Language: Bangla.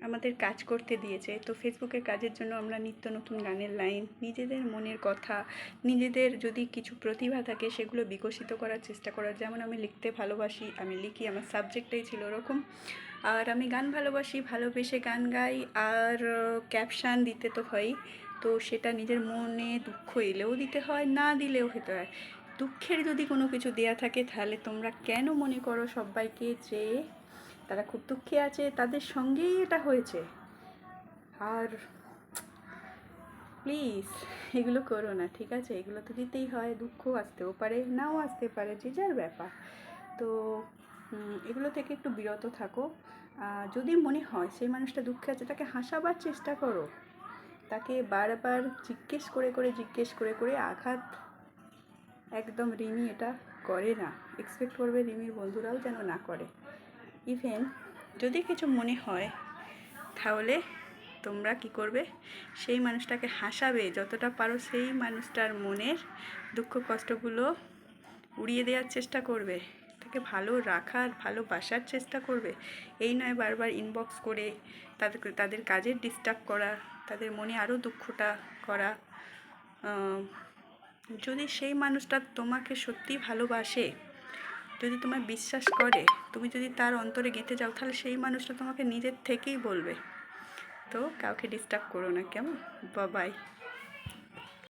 আমাদের কাজ করতে দিয়েছে। তো ফেসবুকের কাজের জন্য আমরা নিত্য নতুন গানের লাইন, নিজেদের মনের কথা, নিজেদের যদি কিছু প্রতিভা থাকে সেগুলো বিকশিত করার চেষ্টা করা। যেমন আমি লিখতে ভালোবাসি, আমি লিখি, আমার সাবজেক্টটাই ছিল ওরকম। আর আমি গান ভালোবাসি, ভালোবেসে গান গাই, আর ক্যাপশান দিতে তো হয়ই। তো সেটা নিজের মনে দুঃখ এলেও দিতে হয়, না দিলেও হতে হয়। দুঃখের যদি কোনো কিছু দেয়া থাকে তাহলে তোমরা কেন মনে করো সবাইকে যে তারা খুব দুঃখে আছে, তাদের সঙ্গেই এটা হয়েছে? আর প্লিজ এগুলো করো না, ঠিক আছে? এগুলো তো দিতেই হয়, দুঃখ আসতেও পারে, নাও আসতে পারে, যে যার ব্যাপার। তো এগুলো থেকে একটু বিরত থাকো। যদি মনে হয় সেই মানুষটা দুঃখে আছে, তাকে হাসাবার চেষ্টা করো, তাকে বারবার জিজ্ঞেস করে আঘাত একদম রিমি এটা করে না। এক্সপেক্ট করবে রিমির বন্ধুরাও যেন না করে। ইভেন যদি কিছু মনে হয় তাহলে তোমরা কি করবে, সেই মানুষটাকে হাসাবে যতটা পারো, সেই মানুষটার মনের দুঃখ কষ্টগুলো উড়িয়ে দেওয়ার চেষ্টা করবে, তাকে ভালো রাখার, ভালোবাসার চেষ্টা করবে। এই নয় বারবার ইনবক্স করে তাদের কাজের ডিস্টার্ব করা, তাদের মনে আরও দুঃখটা করা। যদি সেই মানুষটা তোমাকে সত্যি ভালোবাসে, যদি তোমায় বিশ্বাস করে, তুমি যদি তার অন্তরে গেঁথে যাও, তাহলে সেই মানুষটা তোমাকে নিজের থেকেই বলবে। তো কাউকে ডিস্টার্ব করো না, কেমন? বাই।